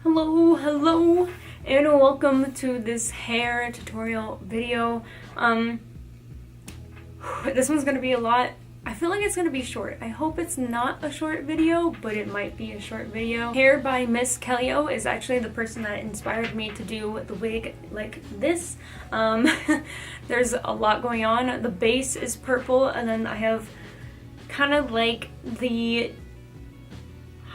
Hello, and welcome to this hair tutorial video. This one's gonna be a lot. I feel like it's gonna be short. I hope it's not a short video, but it might be a short video. Hair by Miss Kellyo is actually the person that inspired me to do the wig like this. There's a lot going on. The base is purple, and then I have kind of like the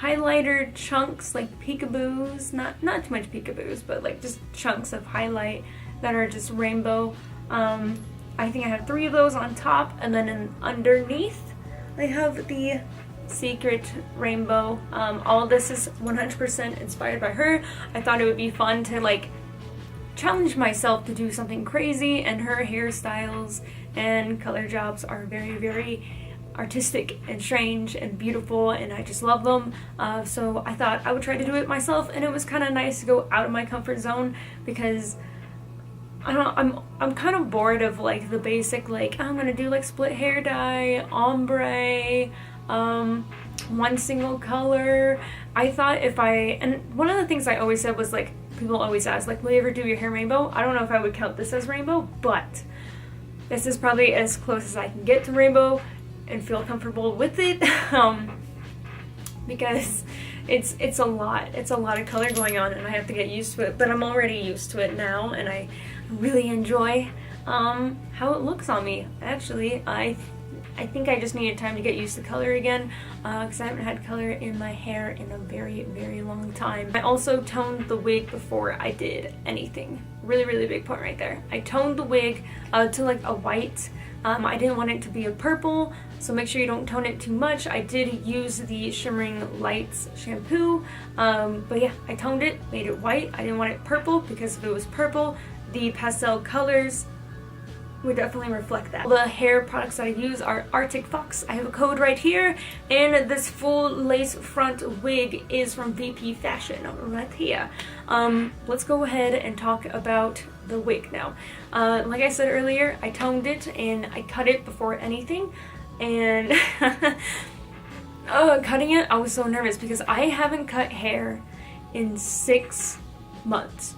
highlighter chunks, like peekaboos, not too much peekaboos, but like just chunks of highlight that are just rainbow. I think I have 3 of those on top, and then underneath I have the secret rainbow. All of this is 100% inspired by her. I thought it would be fun to like challenge myself to do something crazy, and her hairstyles and color jobs are very artistic and strange and beautiful, and I just love them. So I thought I would try to do it myself, and it was kind of nice to go out of my comfort zone because I don't know, I'm kind of bored of like the basic, like I'm gonna do like split hair dye, ombre, one single color. I thought and one of the things I always said was like, people always ask like, will you ever do your hair rainbow? I don't know if I would count this as rainbow, but this is probably as close as I can get to rainbow and feel comfortable with it, because it's a lot of color going on, and I have to get used to it, but I'm already used to it now, and I really enjoy how it looks on me. Actually, I think I just needed time to get used to color again, because I haven't had color in my hair in a very long time. I also toned the wig before I did anything. Really big point right there. I toned the wig to like a white. I didn't want it to be a purple, so make sure you don't tone it too much. I did use the Shimmering Lights shampoo, but yeah, I toned it, made it white. I didn't want it purple because if it was purple, the pastel colors would definitely reflect that. The hair products that I use are Arctic Fox. I have a code right here, and this full lace front wig is from VPFASHIon right here. Let's go ahead and talk about the wig now. Like I said earlier, I toned it and I cut it before anything, and cutting it, I was so nervous because I haven't cut hair in 6 months.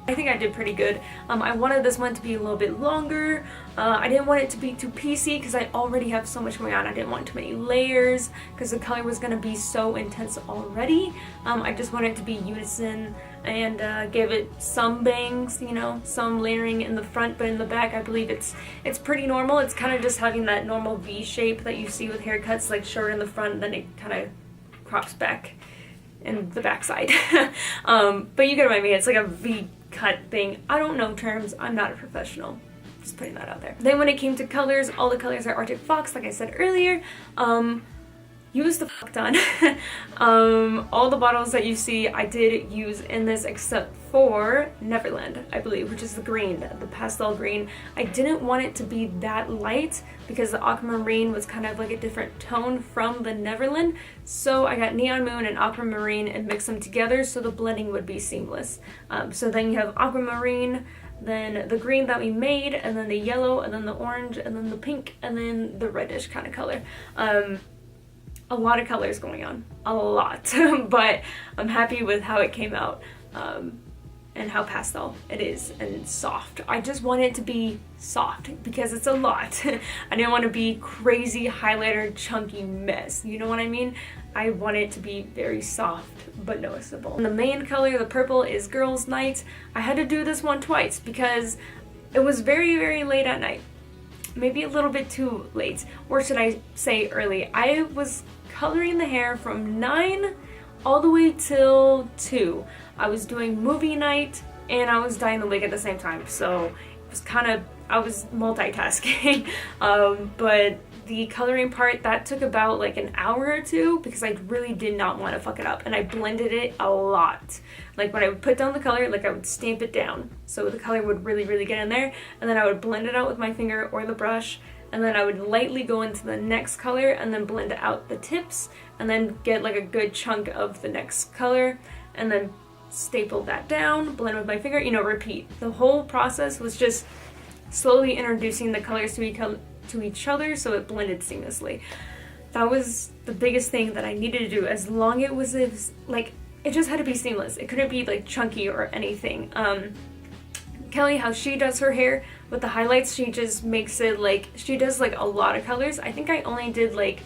I think I did pretty good. I wanted this one to be a little bit longer. I didn't want it to be too piecey because I already have so much going on. I didn't want too many layers because the color was going to be so intense already. I just wanted it to be unison and give it some bangs, you know, some layering in the front, but in the back I believe it's pretty normal. It's kind of just having that normal V shape that you see with haircuts, like short in the front and then it kind of crops back in the backside. But you get what I mean. It's like a V cut thing. I don't know terms. I'm not a professional. Just putting that out there. Then when it came to colors, all the colors are Arctic Fox, like I said earlier. Use the fuck ton. All the bottles that you see I did use in this except for Neverland, I believe, which is the green, the pastel green. I didn't want it to be that light because the aquamarine was kind of like a different tone from the Neverland. So I got Neon Moon and Aquamarine and mixed them together so the blending would be seamless. So then you have Aquamarine, then the green that we made, and then the yellow, and then the orange, and then the pink, and then the reddish kind of color. A lot of colors going on, a lot, but I'm happy with how it came out, and how pastel it is and soft. I just want it to be soft because it's a lot. I didn't want to be crazy highlighter chunky mess, you know what I mean? I want it to be very soft but noticeable. And the main color, the purple, is Girls Night. I had to do this one twice because it was very late at night. Maybe a little bit too late, or should I say early. I was coloring the hair from 9 all the way till 2. I was doing movie night and I was dyeing the wig at the same time, so it was kind of, I was multitasking. But the coloring part, that took about like an hour or 2 because I really did not want to fuck it up, and I blended it a lot. Like when I would put down the color, like I would stamp it down so the color would really get in there, and then I would blend it out with my finger or the brush, and then I would lightly go into the next color and then blend out the tips and then get like a good chunk of the next color and then staple that down, blend with my finger, you know, repeat. The whole process was just slowly introducing the colors to each other so it blended seamlessly. That was the biggest thing that I needed to do. As long as it was like it just had to be seamless. It couldn't be like chunky or anything. Kelly, how she does her hair with the highlights, she just makes it like, she does like a lot of colors. I think I only did like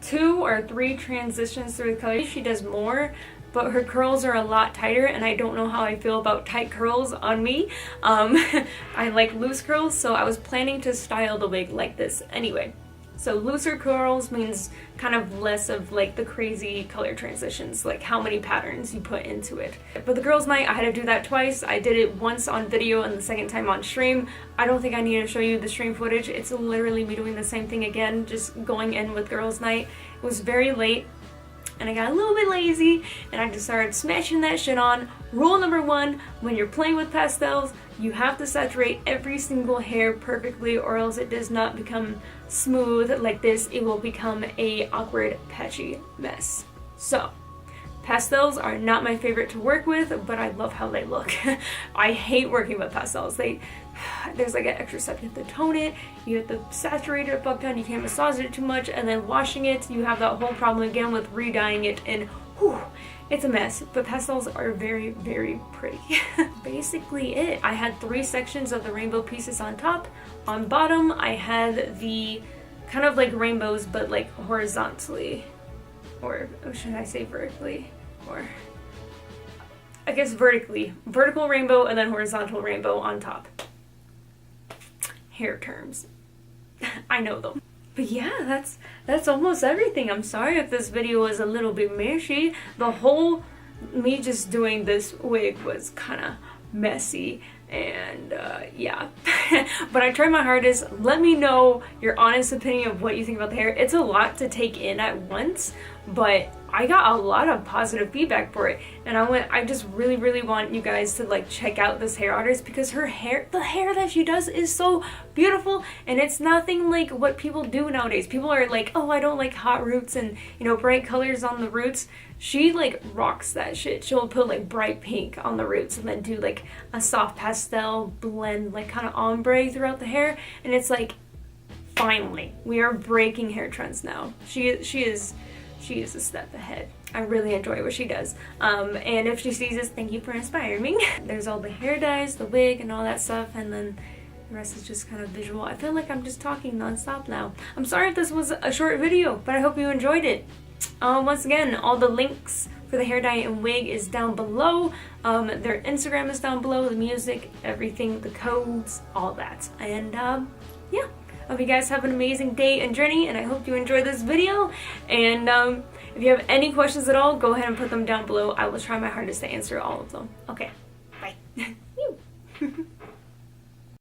2 or 3 transitions through the colors. She does more, but her curls are a lot tighter, and I don't know how I feel about tight curls on me. I like loose curls, so I was planning to style the wig like this anyway. So looser curls means kind of less of like the crazy color transitions, like how many patterns you put into it. For the girls' night, I had to do that twice. I did it once on video and the second time on stream. I don't think I need to show you the stream footage. It's literally me doing the same thing again, just going in with girls' night. It was very late, and I got a little bit lazy, and I just started smashing that shit on. Rule number 1, when you're playing with pastels, you have to saturate every single hair perfectly, or else it does not become smooth like this. It will become a awkward, patchy mess. So, pastels are not my favorite to work with, but I love how they look. I hate working with pastels. There's like an extra step. You have to tone it, you have to saturate it a fuck ton, you can't massage it too much, and then washing it, you have that whole problem again with re-dyeing it, and whew, it's a mess. But pastels are very, very pretty. Basically it. I had 3 sections of the rainbow pieces on top. On bottom, I had the kind of like rainbows, but like horizontally, or should I say vertically, or I guess vertically. Vertical rainbow and then horizontal rainbow on top. Hair terms. I know them. But yeah, that's almost everything. I'm sorry if this video was a little bit mushy. The whole me just doing this wig was kind of messy, and yeah. But I tried my hardest. Let me know your honest opinion of what you think about the hair. It's a lot to take in at once, but I got a lot of positive feedback for it, and I just really want you guys to like check out this hair artist, because her hair, the hair that she does is so beautiful, and it's nothing like what people do nowadays. People are like, oh, I don't like hot roots and, you know, bright colors on the roots. She like rocks that shit. She'll put like bright pink on the roots and then do like a soft pastel blend, like kind of ombre throughout the hair, and it's like, finally, we are breaking hair trends now. She is a step ahead. I really enjoy what she does. And if she sees this, thank you for inspiring me. There's all the hair dyes, the wig, and all that stuff, and then the rest is just kind of visual. I feel like I'm just talking non-stop now. I'm sorry if this was a short video, but I hope you enjoyed it. Once again, all the links for the hair dye and wig is down below. Their Instagram is down below, the music, everything, the codes, all that. And yeah. I hope you guys have an amazing day and journey, and I hope you enjoyed this video. And if you have any questions at all, go ahead and put them down below. I will try my hardest to answer all of them. Okay, bye.